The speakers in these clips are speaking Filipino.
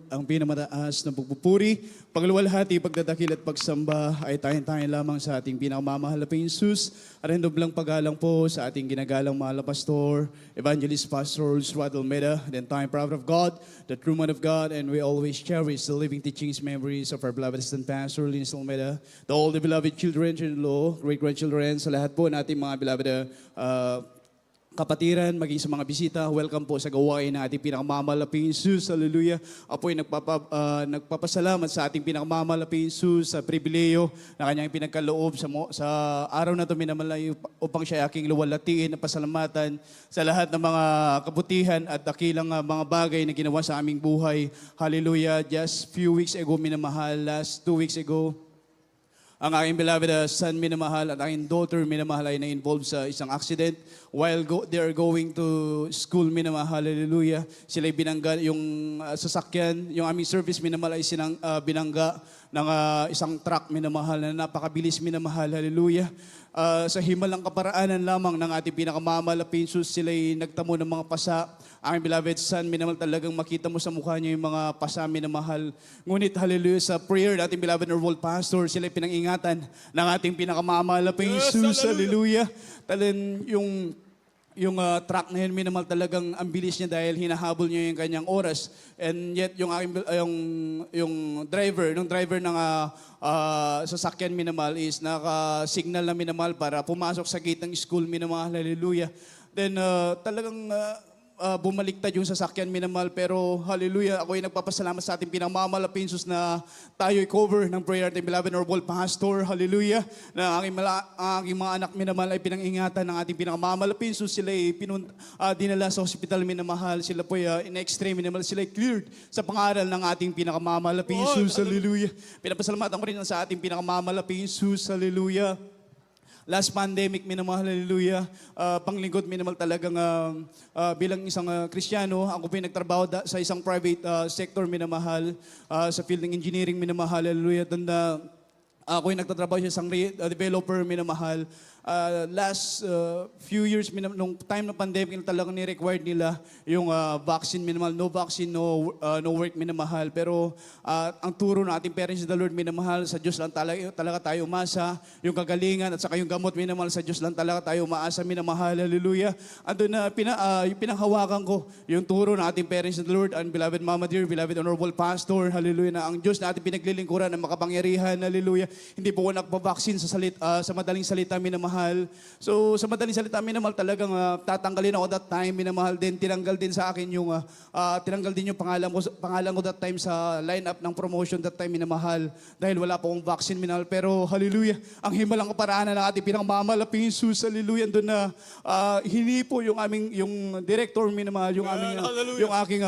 Ang pinamataas na pagpupuri, pagluwalhati, pagdadakil at pagsamba ay tayo lamang sa ating pinakamamahal na Jesus. At handoblang paggalang po sa ating ginagalang mahal na pastor, evangelist pastor Ruad Almeida, the entire prophet of God, the true man of God, and we always cherish the living teachings, memories of our beloved assistant pastor, Linus Almeida, the all the beloved children-in-law, great-grandchildren, sa lahat po nating mga beloved kapatiran, maging sa mga bisita, welcome po sa gawain ng ating pinakamamalaping Jesus. Hallelujah. Apo'y nagpapasalamat sa ating pinakamamalaping Jesus sa pribileyo na kanyang pinagkaloob sa araw na ito minamalayo upang siya aking luwalhatiin na pasalamatan sa lahat ng mga kabutihan at dakilang mga bagay na ginawa sa aming buhay. Hallelujah. Just few weeks ago, minamahal, last 2 weeks ago, ang aking beloved son minamahal at aking daughter minamahal ay na-involved sa isang accident while they are going to school minamahal. Hallelujah. Sila'y binangga yung sasakyan, yung aming service minamahal ay binangga ng isang truck minamahal na napakabilis minamahal. Hallelujah. Sa himalang kaparaanan lamang ng ating pinakamamalapin Jesus, sila'y nagtamo ng mga pasa. Ang beloved son, minamahal talagang makita mo sa mukha niya yung mga pasa minamahal. Ngunit hallelujah, sa prayer nating beloved na world pastor, sila'y pinangingatan ng ating pinakamamalapin Jesus. Hallelujah. Talan yung truck na yun, minimal talagang ang bilis niya dahil hinahabol niya yung kanyang oras. And yet, yung driver ng sasakyan minimal is naka-signal na minimal para pumasok sa gate ng school minimal. Hallelujah. Then, talagang bumaliktad yung sasakyan minimal, pero hallelujah, ako ay nagpapasalamat sa ating pinakamamalapin Jesus na tayo'y cover ng prayer ating beloved honorable pastor. Hallelujah. Na ang aking mga anak minimal ay pinangingatan ng ating pinakamamalapin Jesus. Sila ay dinala sa hospital minamahal. Sila po in extreme minimal. Sila ay cleared sa pangaral ng ating pinakamamalapin Jesus. Hallelujah. Pinapasalamatan ko rin sa ating pinakamamalapin Jesus. Hallelujah. Last pandemic, minamahal, hallelujah. Panglingkod, minimal talagang bilang isang Kristiyano. Ako po nagtrabaho sa isang private sector, minamahal. Sa field ng engineering, minamahal, hallelujah. Doon ako yung nagtatrabaho sa isang developer, minamahal. Last few years, nung time ng pandemic, talagang ni-required nila yung vaccine minimal. No vaccine, no work minamahal. Pero ang turo ng ating parents sa the Lord minamahal, sa Diyos lang talaga tayo umasa. Yung kagalingan at saka yung gamot minamahal, sa Diyos lang talaga tayo umaasa minamahal. Hallelujah. Andun na yung pinanghawakan ko, yung turo ng ating parents sa the Lord, and beloved Mama dear, beloved honorable pastor, hallelujah, na ang Diyos na ating pinaglilingkuran ng makapangyarihan, hallelujah. Hindi po ako nagpa-vaccine sa madaling salita minamahal. So sa madaling salita, minamahal talagang tatanggalin ako that time, minamahal din. Tinanggal din sa akin yung, tinanggal din yung pangalan ko that time sa lineup ng promotion that time, minamahal. Dahil wala po akong vaccine, minamahal. Pero hallelujah, ang himalang kaparaanan ng ating pinakamamalaping Jesus, hallelujah. Doon na hinipo yung director, minamahal, yung aking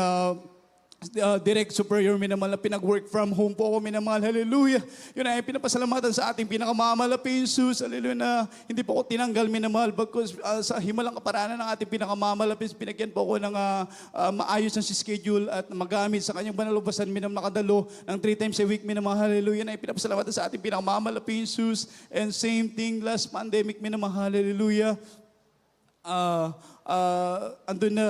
direct superior minimal na pinag-work from home po ako minimal. Hallelujah. Yun ay pinapasalamatan sa ating pinakamamalapin Jesus. Hallelujah, na hindi po ako tinanggal minimal because sa himalang kaparaanan ng ating pinakamamalapin, pinagyan po ako ng maayos na schedule at magamit sa kanyang banalubasan minimal nakadalo ng 3 times a week minimal. Hallelujah, na pinapasalamatan sa ating pinakamamalapin Jesus. And same thing last pandemic minimal. Hallelujah. Andun na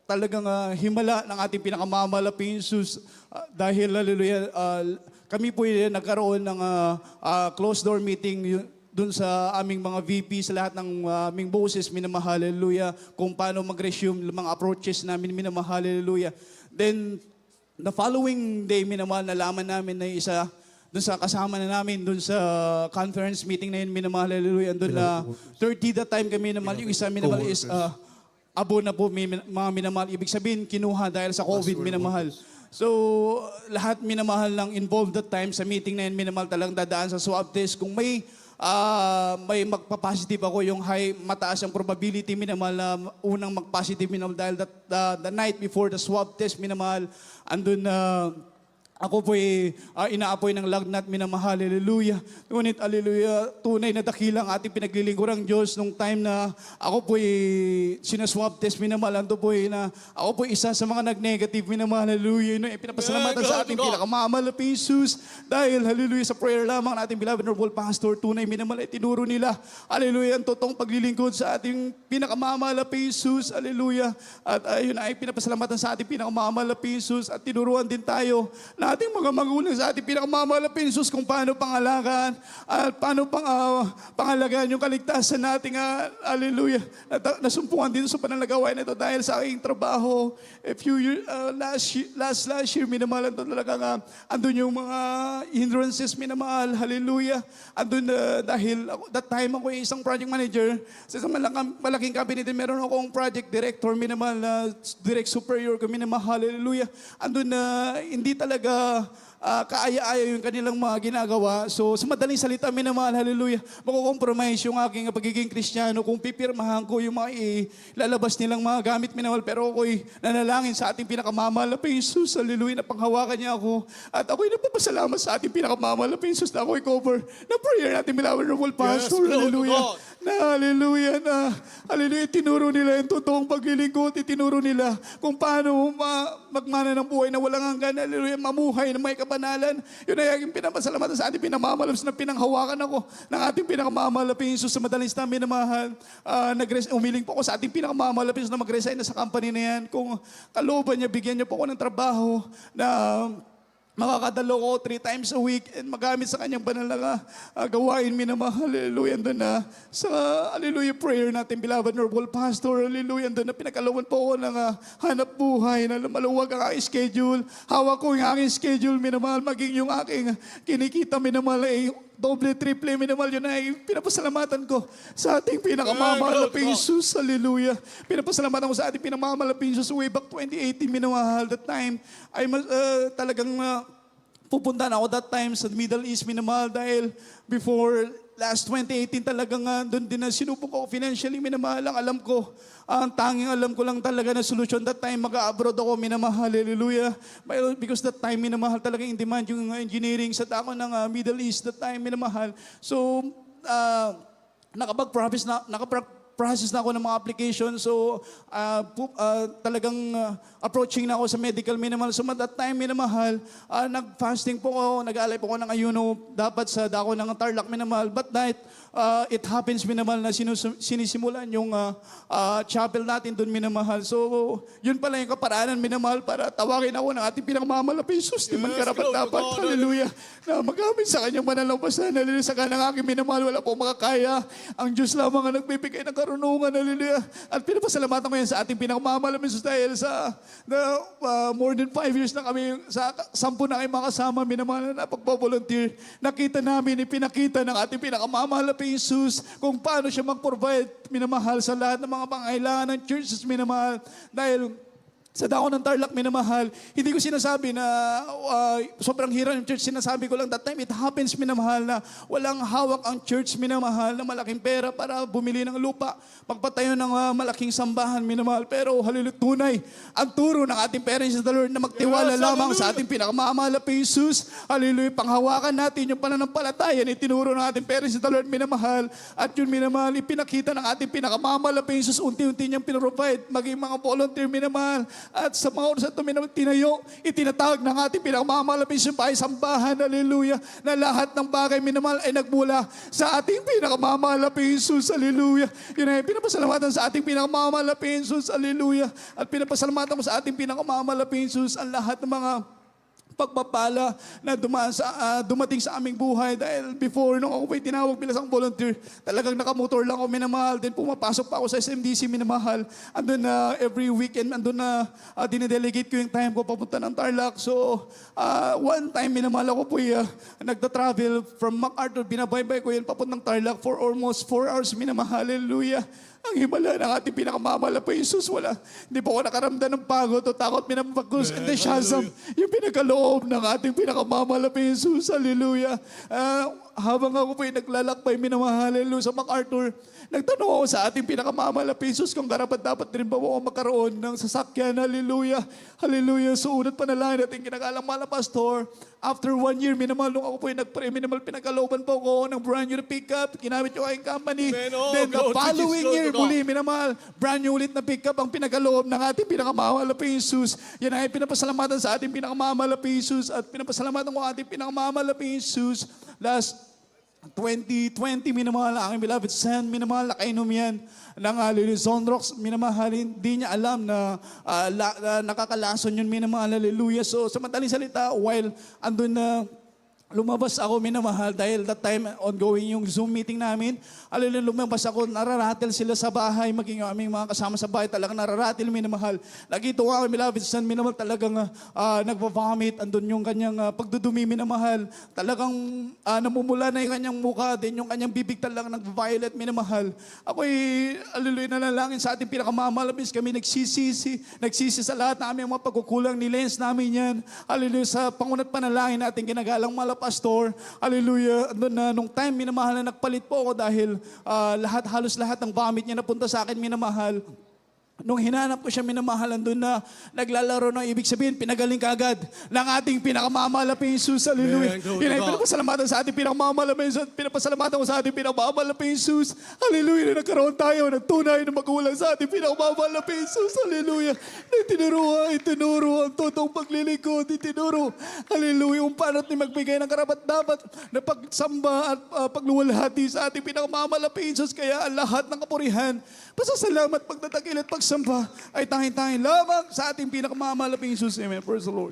talagang himala ng ating pinakamamalapin Jesus dahil hallelujah, kami po nagkaroon ng closed door meeting dun sa aming mga VP, sa lahat ng aming bosses, minamahal, hallelujah, kung paano mag-resume mga approaches namin, minamahal, hallelujah. Then, the following day, minamahal, nalaman namin na isa doon sa kasama na namin, doon sa conference meeting na yun, minamahal, hallelujah, doon na 30 that time kami, minamahal, yung isa, minamahal is abo na po, mga minamahal. Ibig sabihin, kinuha dahil sa COVID, minamahal. So, lahat minamahal lang involved that time sa meeting na yun, minamahal talagang dadaan sa swab test. Kung may magpa-positive ako, yung mataas ang probability, minamahal, na unang mag-positive, minamahal, dahil the night before the swab test, minamahal, andun na ako po'y inaapoy ng lagnat, minamahal, hallelujah. Ngunit, hallelujah, tunay na dakilang ating pinaglilingkurang Diyos nung time na ako po'y sinaswab test, minamahal. Ando po'y na ako po'y isa sa mga nag-negative, minamahal, hallelujah. Pinapasalamatan sa ating pinakamamahal na Jesus. Dahil, hallelujah, sa prayer lamang ng ating beloved Honorable Pastor, tunay, minamahal, ay tinuro nila, hallelujah, ang totoong paglilingkod sa ating pinakamamahal na Jesus, hallelujah. At ayun ay pinapasalamatan sa ating pinakamamahal na Jesus at tinuruan din tayo na ating mga magulang sa ating pinakamamahal na Jesus kung paano pangalagaan at paano pangalagaan yung kaligtasan nating hallelujah. Nasumpungan dito sa panalagawain na ito dahil sa aking trabaho. A few years, last year, minamahal ito talaga andun yung mga hindrances, minamahal, hallelujah. Andun dahil that time ako ay isang project manager sa isang malaking company din. Meron akong project director, minamahal na direct superior ko, minamahal, hallelujah. Andun na hindi talaga kaaya-aya yung kanilang mga ginagawa. So, sa madaling salita, minamahal, hallelujah, makukompromise yung aking pagiging Kristiyano kung pipirmahan ko yung mga ilalabas nilang mga gamit, minamahal. Pero ako'y nanalangin sa ating pinakamamahal na Jesus, hallelujah, na panghawakan niya ako. At ako'y nagpapasalamat sa ating pinakamamahal na Jesus na ako'y cover na prayer natin, beloved Honorable Pastor, hallelujah. Hallelujah, tinuro nila yung totoong paglilingkod, itinuro nila kung paano magmana ng buhay na walang hanggan, hallelujah, mamuhay na may kabanalan. Yun ay aking pinapasalamatan sa ating pinamamalabs na pinanghawakan ako ng ating pinakamamalapin Jesus sa madaling na minamahal. Umiling po ako sa ating pinakamamalapin na mag-resign na sa company na yan. Kung kalooban niya, bigyan niya po ako ng trabaho na makakadalo ko 3 times a week and magamit sa kanyang banal na gawain, minamahal, hallelujah. Doon na sa, hallelujah, prayer natin, beloved Honorable Pastor, hallelujah. Doon na pinakalawan po ako ng hanap buhay na maluwag ang aking schedule. Hawak ko yung aking schedule, minamahal, maging yung aking kinikita, minamahal, doble, triple, minamahal. Yun ay pinapasalamatan ko sa ating pinakamamahal na Jesus, hallelujah. Pinapasalamatan ko sa ating pinakamamahal na Jesus way back 2018, minamahal. That time ay talagang pupunta na ako that time sa Middle East, minamahal, dahil before last 2018 talagang doon din na sinubok ako financially, minamahal. Ang alam ko, ang tanging alam ko lang talaga na solution that time, mag-abroad ako, minamahal, hallelujah. Because that time, minamahal talaga in demand yung engineering sa dako ng Middle East that time, minamahal. So, nakapag-process na ako ng mga application. So, talagang approaching na ako sa medical, minamahal. So, at that time, minamahal, nag-fasting po ako, nag-aalay po ako ng ayuno, dapat sa dako ng Tarlac, minamahal. But that, it happens, minamahal, na sinisimulan yung chapel natin doon, minamahal. So, yun pala yung kaparaanan, minamahal, para tawagin ako ng ating pinakamamahal na Jesus, di man karapat-dapat, hallelujah, na magamit sa kanyang banal na basahan, hallelujah, sa kanang aking minamahal, wala po makakaya. Ang Diyos lamang ang nagbibigay ng karunungan, hallelujah. At pinapasalamatan ko yan sa ating pinakamamahal na Jesus dahil sa more than 5 years na kami, sa 10 na kayo makasama, minamahal, na pagpo-volunteer, nakita namin, ipinakita ng ating pinakamamahal na Jesus kung paano siya mag-provide, minamahal, sa lahat ng mga pangailangan ng churches, minamahal. Dahil sa dako ng Tarlac, minamahal, hindi ko sinasabi na sobrang hirap ng church. Sinasabi ko lang that time, it happens, minamahal, na walang hawak ang church, minamahal, na malaking pera para bumili ng lupa, magpatayo ng malaking sambahan, minamahal. Pero hallelujah, tunay ang turo ng ating parents in the Lord na magtiwala lamang sa ating pinakamamahal na Jesus. Hallelujah, panghawakan natin yung pananampalataya na itinuro ng ating parents in the Lord, minamahal. At yun, minamahal, ipinakita ng ating pinakamamahal na Jesus, unti-unti niyang pinrovide, maging mga volunteer, minamahal. At sa mga oras na ito, tinayo, itinatawag ng ating pinakamamahal na Jesus pa ay sambahan, hallelujah, na lahat ng bagay, minamahal, ay nagmula sa ating pinakamamahal na Jesus, hallelujah. Yun ay pinapasalamatan sa ating pinakamamahal na Jesus, hallelujah. At pinapasalamatan mo sa ating pinakamamahal na Jesus ang lahat ng mga pagpapala na dumating sa aming buhay. Dahil before, nung ako po'y tinawag bilang isang volunteer, talagang nakamotor lang ako, minamahal. Then pumapasok pa ako sa SMDC, minamahal. Andun na every weekend, andun na dinidelegate ko yung time ko papunta ng Tarlac. So, one time, minamahal ako po'y nagta-travel from MacArthur, binabaybay ko yun papuntang Tarlac for almost 4 hours, minamahal, hallelujah. Ang himala ng ating pinakamamahal po, Jesus, wala. Hindi po ako nakaramdam ng pagod o takot, minamagkus, enthusiasm. Yung pinagkaloob ng ating pinakamamahal po, Jesus, hallelujah. habang ako po'y naglalakbay, minamahal, hallelujah, sa MacArthur, nagtanong ako sa ating pinakamamalaping Sus kung karapat dapat rin ba ako magkaroon ng sasakyan, hallelujah, hallelujah. So unat panalangin natin kinagalang mahal na pastor. After 1 year, minamahal nung ako po'y nag-pray, minamahal pinagkalooban po ako ng brand new na pickup, ginamit yung aking company. Amen. Oh, Then the Lord, following Jesus, year, Lord, muli, minamahal, brand new ulit na pickup ang pinagkaloob ng ating pinakamamalaping Sus. Yan ay pinapasalamatan sa ating pinakamamalaping Sus at pinapasalamatan ko ating pinakamamalaping Sus. Last 2020, minamahal ang aking beloved son, minamahal na kainom yan ng Luzon Rocks, minamahal, hindi niya alam na nakakalason yun, minamahal, hallelujah. So sa madaling salita, while andun na lumabas ako, minamahal, dahil that time ongoing yung Zoom meeting namin. Hallelujah, lumabas ako, nararatel sila sa bahay, maging yung aming mga kasama sa bahay, talagang nararatel, minamahal. Lagi ito nga, beloved son, minamahal, talagang nagpa-vomit, andun yung kanyang pagdudumi, minamahal. Talagang namumula na yung kanyang mukha, din yung kanyang bibig talagang nag-violet, minamahal. Ako'y, hallelujah, nalalangin sa ating pinakamamalamis, kami nagsisi sa lahat na aming mga pagkukulang, nilens namin yan. Hallelujah, sa pangunat panalangin natin, ginagalang pastor, hallelujah, nung time, minamahal na nagpalit po ako dahil halos lahat ng vomit niya napunta sa akin, minamahal. Nung hinanap ko siya, minamahal, doon na naglalaro ng ibig sabihin, pinagaling ka agad ng ating pinakamamalaping Jesus, hallelujah. Yan ay pinapasalamatan sa ating pinakamamalaping Jesus, pinapasalamatan ko sa ating pinakamamalaping Jesus, hallelujah, na nagkaroon tayo ng tunay na magulang sa ating pinakamamalaping Jesus, hallelujah. Na itinuro ang totoong paglilingkod, itinuro, hallelujah, kung paano natin magbigay ng karapat-dapat na pagsamba at pagluwalhati sa ating pinakamamalaping Jesus, kaya ang lahat ng kapurihan, pasasalamat, pagtatakil at pagsamba ay tanging-tanging lamang sa ating pinakamamalaping Jesus. Amen. Praise the Lord.